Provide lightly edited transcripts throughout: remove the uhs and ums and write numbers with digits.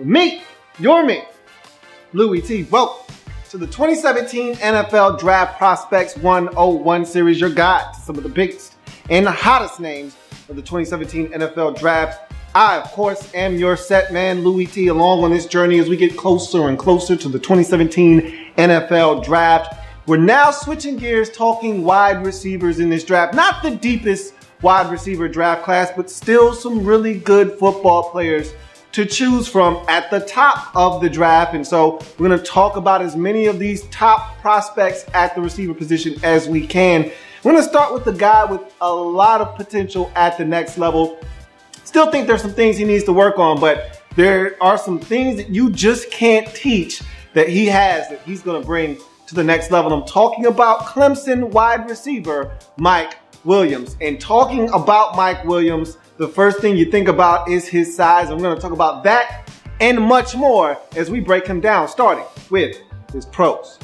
me, Louie Tee. Welcome to the 2017 NFL Draft Prospects 101 series, your guide to some of the biggest and the hottest names of the 2017 NFL Draft. I, of course, am your set man, Louie Tee, along on this journey as we get closer and closer to the 2017 NFL Draft. We're now switching gears, talking wide receivers in this draft. Not the deepest wide receiver draft class, but still some really good football players to choose from at the top of the draft. And so we're going to talk about as many of these top prospects at the receiver position as we can. We're going to start with the guy with a lot of potential at the next level. Still think there's some things he needs to work on, but there are some things that you just can't teach that he has that he's going to bring to the next level. I'm talking about Clemson wide receiver Mike Williams. And talking about Mike Williams, the first thing you think about is his size. I'm going to talk about that and much more as we break him down, starting with his pros.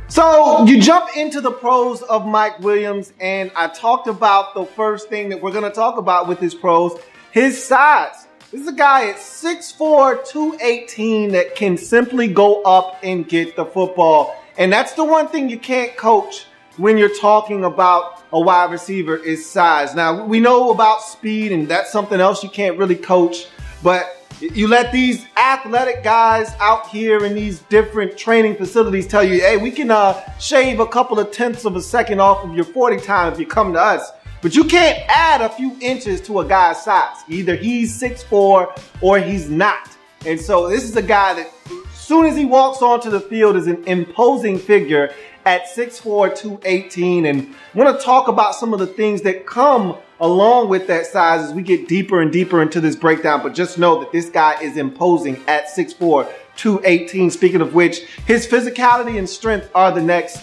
So you jump into the pros of Mike Williams, and I talked about the first thing that we're going to talk about with his pros, his size. This is a guy at 6'4", 218 that can simply go up and get the football. And that's the one thing you can't coach when you're talking about a wide receiver is size. Now, we know about speed, and that's something else you can't really coach. But you let these athletic guys out here in these different training facilities tell you, hey, we can shave a couple of tenths of a second off of your 40 time if you come to us. But you can't add a few inches to a guy's size. Either he's 6'4" or he's not. And so this is a guy that as soon as he walks onto the field is an imposing figure at 6'4", 218. And I'm going to talk about some of the things that come along with that size as we get deeper and deeper into this breakdown. But just know that this guy is imposing at 6'4", 218. Speaking of which, his physicality and strength are the next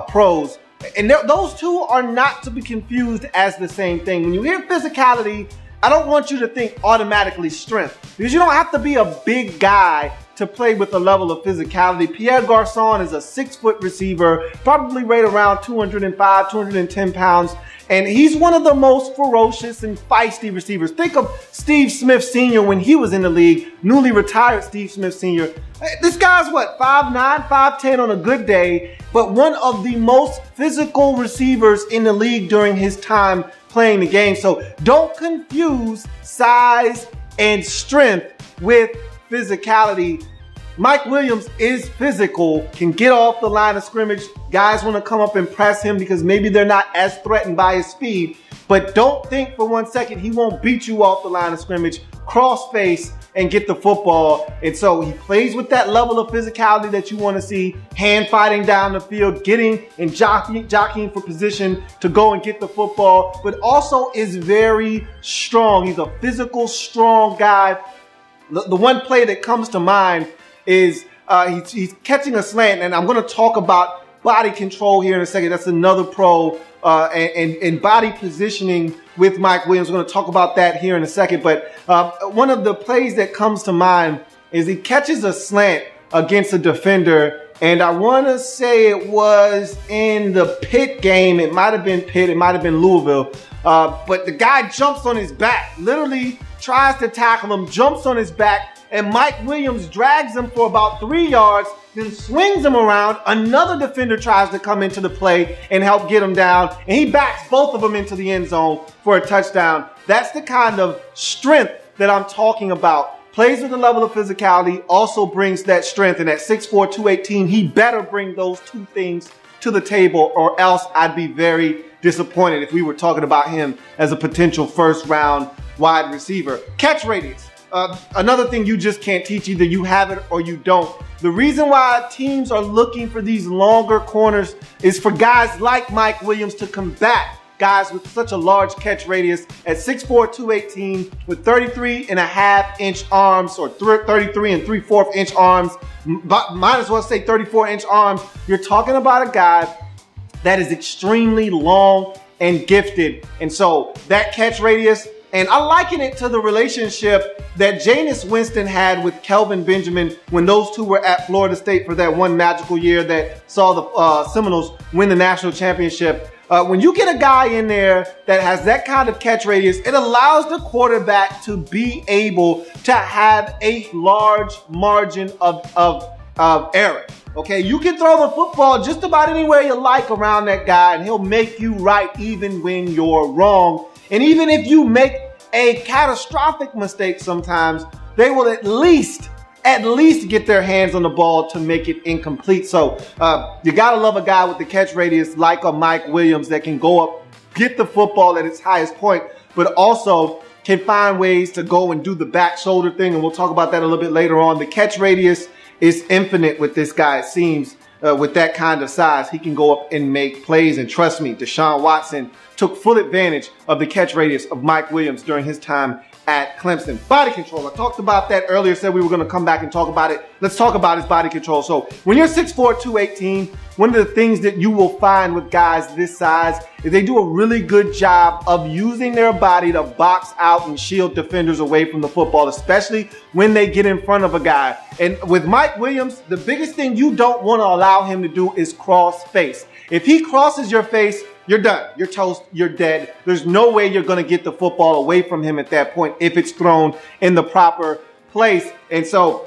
pros. And those two are not to be confused as the same thing. When you hear physicality, I don't want you to think automatically strength, because you don't have to be a big guy to play with a level of physicality. Pierre Garçon is a 6-foot receiver, probably right around 205, 210 pounds. And he's one of the most ferocious and feisty receivers. Think of Steve Smith Sr. when he was in the league, newly retired Steve Smith Sr. This guy's what, 5'9", 5'10" on a good day, but one of the most physical receivers in the league during his time playing the game. So don't confuse size and strength with physicality. Mike Williams is physical, can get off the line of scrimmage. Guys want to come up and press him because maybe they're not as threatened by his speed. But don't think for 1 second he won't beat you off the line of scrimmage, cross face, and get the football. And so he plays with that level of physicality that you want to see, hand fighting down the field, getting and jockeying for position to go and get the football, but also is very strong. He's a physical, strong guy. The one play that comes to mind is he's catching a slant, and I'm going to talk about body control here in a second. That's another pro, and body positioning with Mike Williams. We're going to talk about that here in a second. But one of the plays that comes to mind is he catches a slant against a defender, and I want to say it was in the Pitt game. It might have been Pitt. It might have been Louisville. But the guy jumps on his back, literally tries to tackle him, jumps on his back, and Mike Williams drags him for about 3 yards, then swings him around. Another defender tries to come into the play and help get him down, and he backs both of them into the end zone for a touchdown. That's the kind of strength that I'm talking about. Plays with a level of physicality, also brings that strength, and at 6'4", 218, he better bring those two things to the table, or else I'd be very disappointed if we were talking about him as a potential first-round wide receiver. Catch radius. Another thing you just can't teach. Either you have it or you don't. The reason why teams are looking for these longer corners is for guys like Mike Williams to combat guys with such a large catch radius at 6'4", 218 with 33.5-inch arms, or 33 3/4-inch arms. Might as well say 34-inch arms. You're talking about a guy that is extremely long and gifted. And so that catch radius, and I liken it to the relationship that Jameis Winston had with Kelvin Benjamin when those two were at Florida State for that one magical year that saw the Seminoles win the national championship. When you get a guy in there that has that kind of catch radius, it allows the quarterback to be able to have a large margin of error. Okay, you can throw the football just about anywhere you like around that guy, and he'll make you right even when you're wrong. And even if you make a catastrophic mistake sometimes, they will at least get their hands on the ball to make it incomplete. So you gotta love a guy with the catch radius like a Mike Williams that can go up, get the football at its highest point, but also can find ways to go and do the back shoulder thing. And we'll talk about that a little bit later on. The catch radius is infinite with this guy, it seems. With that kind of size, he can go up and make plays. And trust me, Deshaun Watson took full advantage of the catch radius of Mike Williams during his time at Clemson. Body control, I talked about that earlier, said we were going to come back and talk about it. Let's talk about his body control. So when you're 6'4", 218, one of the things that you will find with guys this size is they do a really good job of using their body to box out and shield defenders away from the football, especially when they get in front of a guy. And with Mike Williams, the biggest thing you don't want to allow him to do is cross face. If he crosses your face, you're done. You're toast. You're dead. There's no way you're going to get the football away from him at that point if it's thrown in the proper place. And so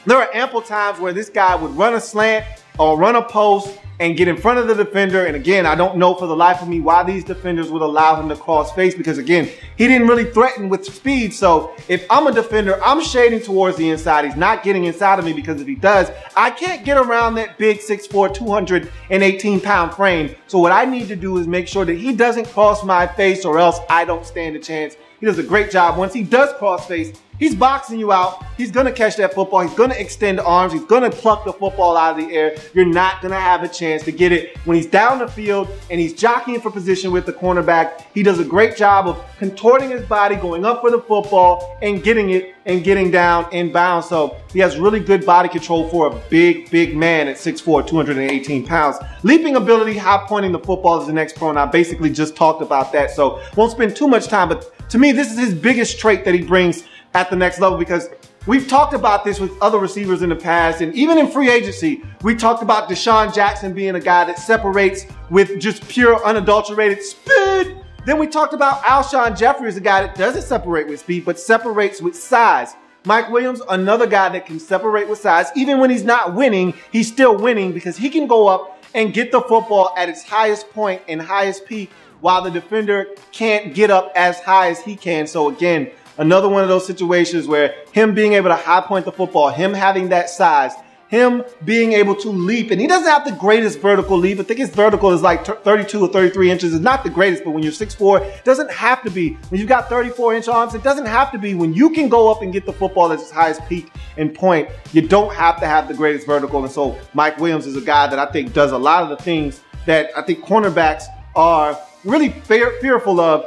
there are ample times where this guy would run a slant or run a post and get in front of the defender. And again, I don't know for the life of me why these defenders would allow him to cross face, because again, he didn't really threaten with speed. So if I'm a defender, I'm shading towards the inside. He's not getting inside of me, because if he does, I can't get around that big 6'4", 218-pound frame. So what I need to do is make sure that he doesn't cross my face, or else I don't stand a chance. He does a great job. Once he does cross face, he's boxing you out. He's going to catch that football. He's going to extend arms. He's going to pluck the football out of the air. You're not going to have a chance to get it. When he's down the field and he's jockeying for position with the cornerback, he does a great job of contorting his body, going up for the football and getting it and getting down inbounds. So he has really good body control for a big man at 6'4", 218 pounds. Leaping ability, high pointing the football is the next pro, and I basically just talked about that, so won't spend too much time. But to me, this is his biggest trait that he brings at the next level, because we've talked about this with other receivers in the past, and even in free agency, we talked about Deshaun Jackson being a guy that separates with just pure unadulterated speed. Then we talked about Alshon Jeffrey as a guy that doesn't separate with speed, but separates with size. Mike Williams, another guy that can separate with size. Even when he's not winning, he's still winning, because he can go up and get the football at its highest point and highest peak, while the defender can't get up as high as he can. So again, another one of those situations where him being able to high point the football, him having that size, him being able to leap, and he doesn't have the greatest vertical leap. I think his vertical is like 32 or 33 inches. It's not the greatest, but when you're 6'4", it doesn't have to be. When you've got 34-inch arms, it doesn't have to be. When you can go up and get the football at its highest peak and point, you don't have to have the greatest vertical. And so Mike Williams is a guy that I think does a lot of the things that I think cornerbacks are really fearful of.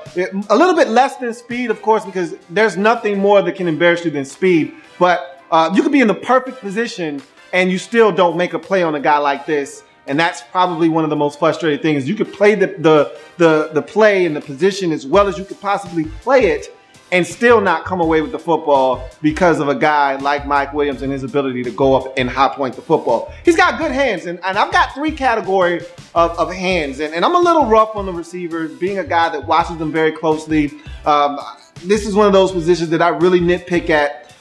A little bit less than speed, of course, because there's nothing more that can embarrass you than speed. But you could be in the perfect position and you still don't make a play on a guy like this. And that's probably one of the most frustrating things. You could play the play and the position as well as you could possibly play it and still not come away with the football because of a guy like Mike Williams and his ability to go up and high point the football. He's got good hands, and I've got three categories of hands, and I'm a little rough on the receivers, being a guy that watches them very closely. This is one of those positions that I really nitpick at.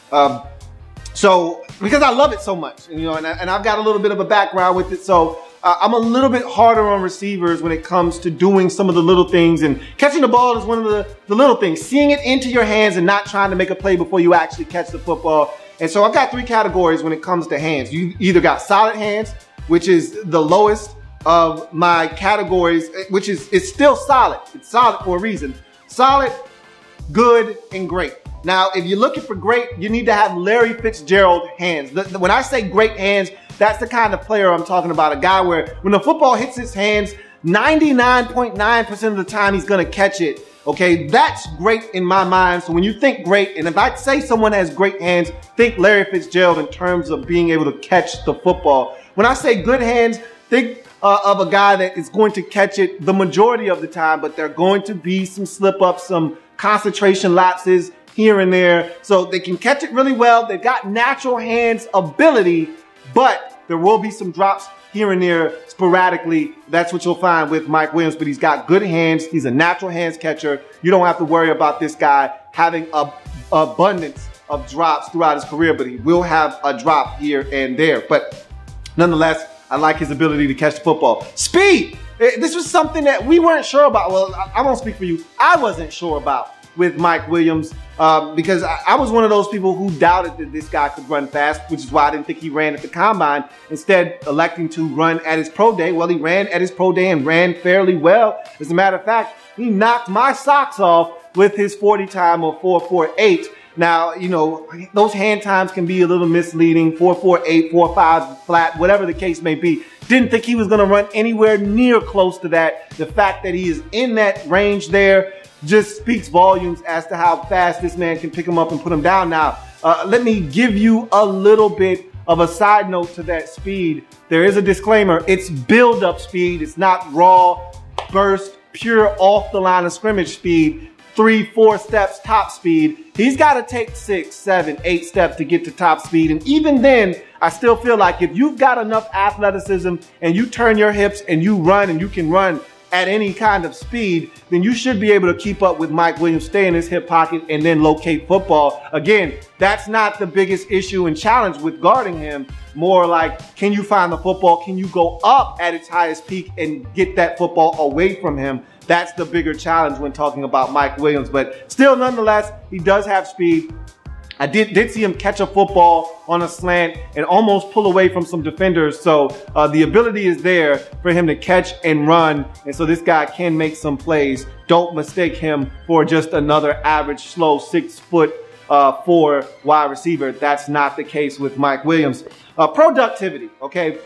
So because I love it so much, and I've got a little bit of a background with it, so I'm a little bit harder on receivers when it comes to doing some of the little things, and catching the ball is one of the little things. Seeing it into your hands and not trying to make a play before you actually catch the football. And so I've got three categories when it comes to hands. You either got solid hands, which is the lowest of my categories, which is it's still solid. It's solid for a reason. Solid, good, and great. Now, if you're looking for great, you need to have Larry Fitzgerald hands. When I say great hands, that's the kind of player I'm talking about. A guy where when the football hits his hands, 99.9% of the time he's going to catch it. Okay, that's great in my mind. So when you think great, and if I say someone has great hands, think Larry Fitzgerald in terms of being able to catch the football. When I say good hands, think of a guy that is going to catch it the majority of the time, but there are going to be some slip-ups, some concentration lapses here and there. So they can catch it really well. They've got natural hands ability, but there will be some drops here and there sporadically. That's what you'll find with Mike Williams, but he's got good hands. He's a natural hands catcher. You don't have to worry about this guy having an abundance of drops throughout his career, but he will have a drop here and there. But nonetheless, I like his ability to catch the football. Speed! This was something that we weren't sure about. Well, I won't speak for you. I wasn't sure about with Mike Williams because I was one of those people who doubted that this guy could run fast, which is why I didn't think he ran at the combine, instead electing to run at his pro day. Well, he ran at his pro day and ran fairly well. As a matter of fact, he knocked my socks off with his 40 time of 4.48. Now, you know, those hand times can be a little misleading, 4.48, 4.5 flat, whatever the case may be. Didn't think he was going to run anywhere near close to that. The fact that he is in that range there just speaks volumes as to how fast this man can pick him up and put him down. Now, let me give you a little bit of a side note to that speed. There is a disclaimer. It's build-up speed. It's not raw, burst, pure off the line of scrimmage speed. 3-4 steps top speed. He's got to take 6, 7, 8 steps to get to top speed. And even then, I still feel like if you've got enough athleticism and you turn your hips and you run and you can run at any kind of speed, then you should be able to keep up with Mike Williams, stay in his hip pocket, and then locate football. Again, that's not the biggest issue and challenge with guarding him. More like, can you find the football? Can you go up at its highest peak and get that football away from him? That's the bigger challenge when talking about Mike Williams. But still, nonetheless, he does have speed. I did see him catch a football on a slant and almost pull away from some defenders. So the ability is there for him to catch and run. And so this guy can make some plays. Don't mistake him for just another average, slow 6'4" wide receiver. That's not the case with Mike Williams. Productivity, okay?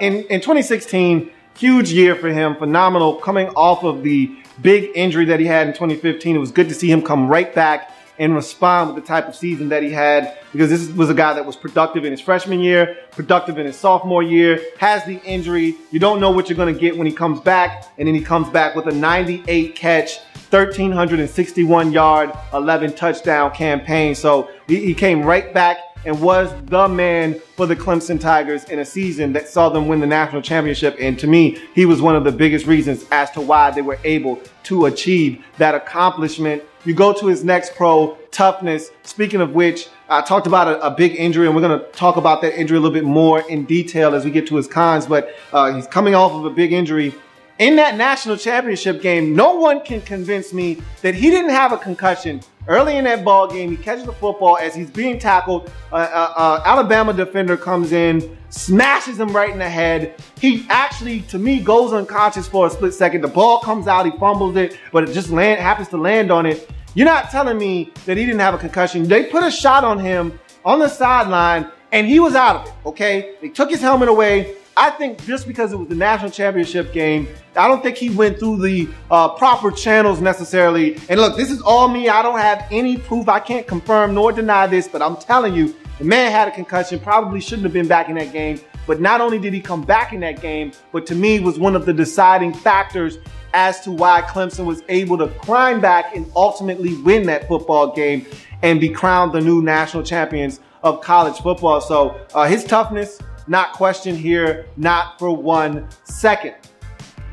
In 2016, huge year for him, phenomenal, coming off of the big injury that he had in 2015. It was good to see him come right back and respond with the type of season that he had, because this was a guy that was productive in his freshman year, productive in his sophomore year, has the injury. You don't know what you're going to get when he comes back, and then he comes back with a 98 catch, 1,361 yard, 11 touchdown campaign. So he came right back and was the man for the Clemson Tigers in a season that saw them win the national championship. And to me, he was one of the biggest reasons as to why they were able to achieve that accomplishment. You go to his next pro, toughness. Speaking of which, I talked about a big injury, and we're going to talk about that injury a little bit more in detail as we get to his cons, but he's coming off of a big injury. In that national championship game, no one can convince me that he didn't have a concussion. Early in that ball game, he catches the football as he's being tackled. Alabama defender comes in, smashes him right in the head. He actually, to me, goes unconscious for a split second. The ball comes out, he fumbles it, but it just happens to land on it. You're not telling me that he didn't have a concussion. They put a shot on him on the sideline, and he was out of it, okay? They took his helmet away. I think just because it was the national championship game, I don't think he went through the proper channels necessarily. And look, this is all me. I don't have any proof. I can't confirm nor deny this, but I'm telling you, the man had a concussion, probably shouldn't have been back in that game. But not only did he come back in that game, but to me was one of the deciding factors as to why Clemson was able to climb back and ultimately win that football game and be crowned the new national champions of college football. So his toughness, not questioned here, not for 1 second.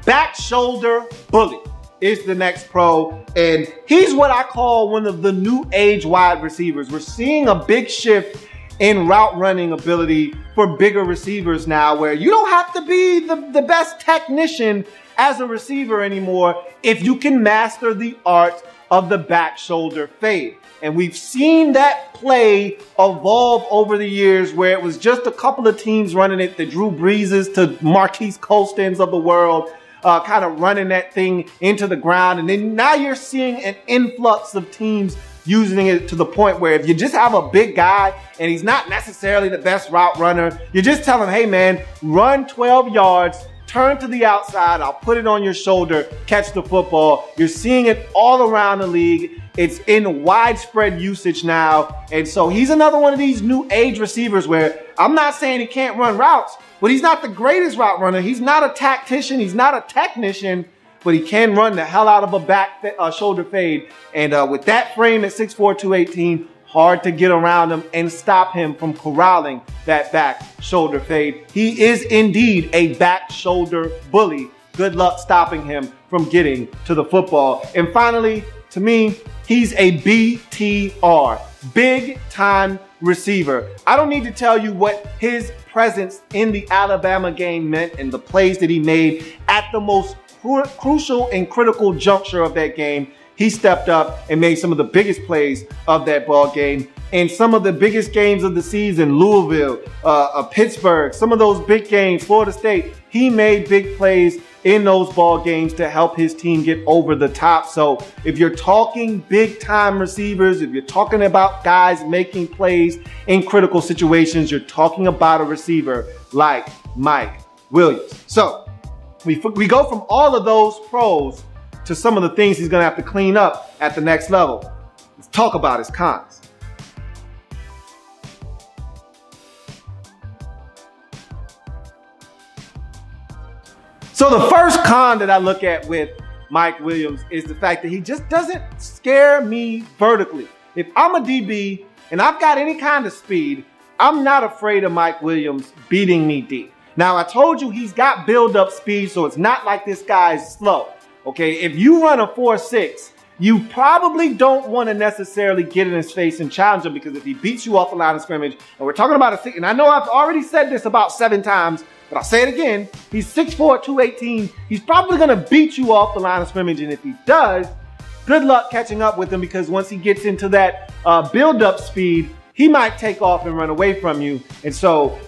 Back shoulder bully is the next pro, and he's what I call one of the new age wide receivers. We're seeing a big shift in route running ability for bigger receivers now, where you don't have to be the best technician as a receiver anymore if you can master the art of the back shoulder fade. And we've seen that play evolve over the years, where it was just a couple of teams running it, the Drew Breeses to Marquise Colstons of the world, kind of running that thing into the ground. And then now you're seeing an influx of teams using it to the point where if you just have a big guy and he's not necessarily the best route runner, you just tell him, hey man, run 12 yards, turn to the outside, I'll put it on your shoulder, catch the football. You're seeing it all around the league. It's in widespread usage now. And so he's another one of these new age receivers where I'm not saying he can't run routes, but he's not the greatest route runner. He's not a tactician. He's not a technician, but he can run the hell out of a back shoulder fade. And with that frame at 6'4", 218, hard to get around him and stop him from corralling that back shoulder fade. He is indeed a back shoulder bully. Good luck stopping him from getting to the football. And finally, to me, he's a BTR, big time receiver. I don't need to tell you what his presence in the Alabama game meant and the plays that he made at the most crucial and critical juncture of that game. He stepped up and made some of the biggest plays of that ball game. And some of the biggest games of the season, Louisville, Pittsburgh, some of those big games, Florida State, he made big plays in those ball games to help his team get over the top. So if you're talking big time receivers, if you're talking about guys making plays in critical situations, you're talking about a receiver like Mike Williams. So we go from all of those pros to some of the things he's going to have to clean up at the next level. Let's talk about his cons. So the first con that I look at with Mike Williams is the fact that he just doesn't scare me vertically. If I'm a DB and I've got any kind of speed, I'm not afraid of Mike Williams beating me deep. Now, I told you he's got build-up speed, so it's not like this guy's slow. Okay, if you run a 4.6, you probably don't want to necessarily get in his face and challenge him, because if he beats you off the line of scrimmage, and we're talking about a 6, and I know I've already said this about 7 times, but I'll say it again, he's 6'4", 218. He's probably going to beat you off the line of scrimmage, and if he does, good luck catching up with him, because once he gets into that build-up speed, he might take off and run away from you. And so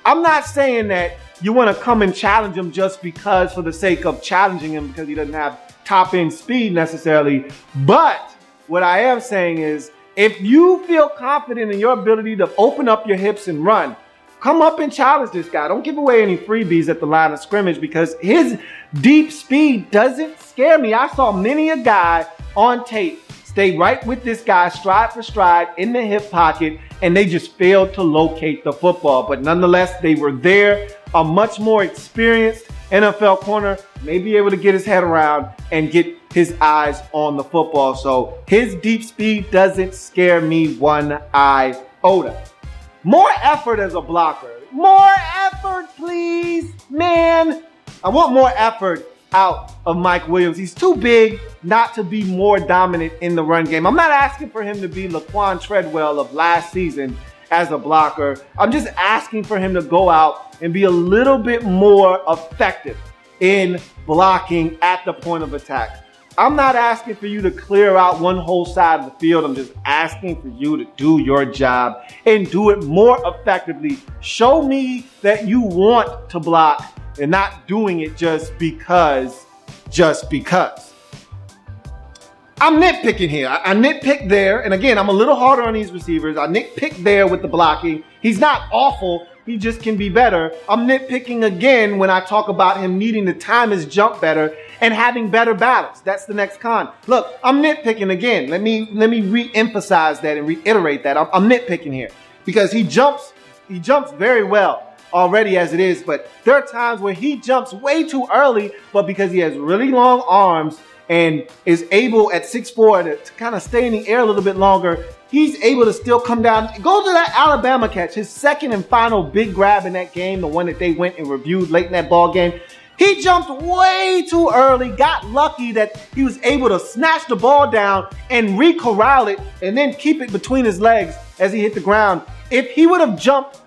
I'm not saying that you want to come and challenge him just because, for the sake of challenging him, because he doesn't have top-end speed necessarily. But what I am saying is, if you feel confident in your ability to open up your hips and run, come up and challenge this guy. Don't give away any freebies at the line of scrimmage, because his deep speed doesn't scare me. I saw many a guy on tape stay right with this guy stride for stride in the hip pocket, and they just failed to locate the football. But nonetheless, they were there. A much more experienced NFL corner may be able to get his head around and get his eyes on the football. So his deep speed doesn't scare me one iota. More effort as a blocker. More effort, please, man. I want more effort out of Mike Williams. He's too big not to be more dominant in the run game. I'm not asking for him to be Laquan Treadwell of last season as a blocker. I'm just asking for him to go out and be a little bit more effective in blocking at the point of attack. I'm not asking for you to clear out one whole side of the field. I'm just asking for you to do your job and do it more effectively. Show me that you want to block and not doing it just because. I'm nitpicking here. I nitpick there, and again, I'm a little harder on these receivers. I nitpick there with the blocking. He's not awful. He just can be better. I'm nitpicking again when I talk about him needing to time his jump better and having better balance. That's the next con. Look, I'm nitpicking again. Let me re-emphasize that and reiterate that. I'm nitpicking here because he jumps very well already as it is, but there are times where he jumps way too early, but because he has really long arms and is able at 6'4" to kind of stay in the air a little bit longer, he's able to still come down. Go to that Alabama catch, his second and final big grab in that game, the one that they went and reviewed late in that ball game. He jumped way too early, got lucky that he was able to snatch the ball down and re-corral it and then keep it between his legs as he hit the ground. If he would have jumped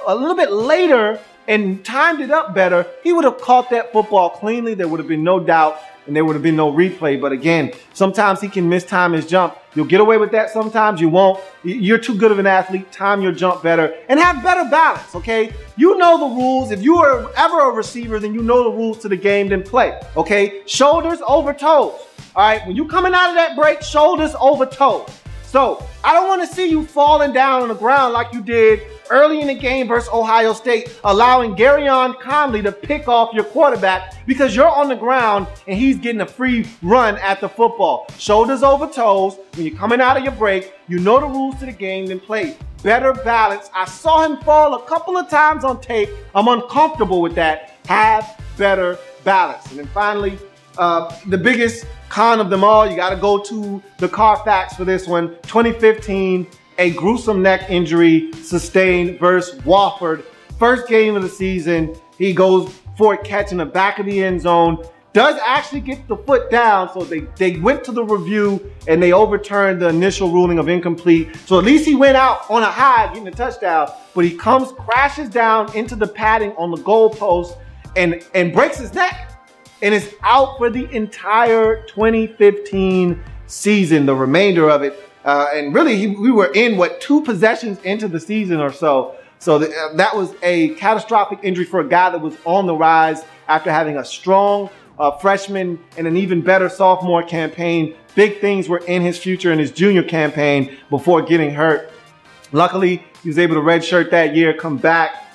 a little bit later and timed it up better, he would have caught that football cleanly. There would have been no doubt and there would have been no replay. But again, sometimes he can mistime his jump. You'll get away with that. Sometimes you won't. You're too good of an athlete. Time your jump better and have better balance, okay? You know the rules. If you are ever a receiver, then you know the rules to the game, then play, okay? Shoulders over toes, all right? When you're coming out of that break, shoulders over toes. So I don't want to see you falling down on the ground like you did early in the game versus Ohio State, allowing Garyon Conley to pick off your quarterback because you're on the ground and he's getting a free run at the football. Shoulders over toes. When you're coming out of your break, you know the rules to the game, then play. Better balance. I saw him fall a couple of times on tape. I'm uncomfortable with that. Have better balance. And then finally, the biggest con of them all, you got to go to the Carfax for this one. 2015 a gruesome neck injury sustained versus Wofford. First game of the season, he goes for a catch in the back of the end zone. Does actually get the foot down, so they went to the review and they overturned the initial ruling of incomplete. So at least he went out on a high, getting a touchdown, but he crashes down into the padding on the goalpost and breaks his neck and is out for the entire 2015 season, the remainder of it. And really, we were in, 2 possessions into the season or so. So that was a catastrophic injury for a guy that was on the rise after having a strong freshman and an even better sophomore campaign. Big things were in his future in his junior campaign before getting hurt. Luckily, he was able to redshirt that year, come back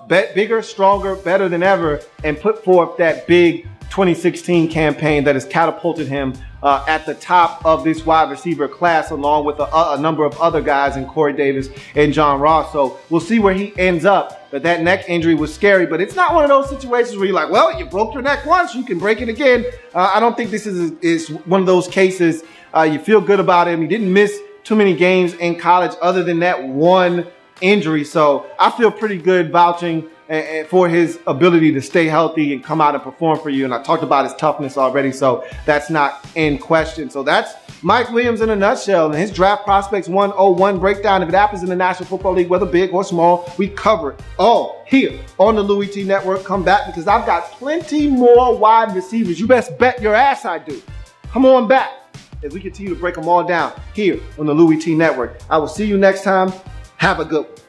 bigger, stronger, better than ever, and put forth that big 2016 campaign that has catapulted him at the top of this wide receiver class, along with a number of other guys in Corey Davis and John Ross. So we'll see where he ends up. But that neck injury was scary, but it's not one of those situations where you're like, well, you broke your neck once, you can break it again. I don't think this is one of those cases. You feel good about him. He didn't miss too many games in college other than that one injury. So I feel pretty good vouching for his ability to stay healthy and come out and perform for you. And I talked about his toughness already, so that's not in question. So that's Mike Williams in a nutshell, and his draft prospects 101 breakdown. If it happens in the National Football League, whether big or small, we cover it all here on the Louie Tee Network. Come back because I've got plenty more wide receivers. You best bet your ass I do. Come on back as we continue to break them all down here on the Louie Tee Network. I will see you next time. Have a good one.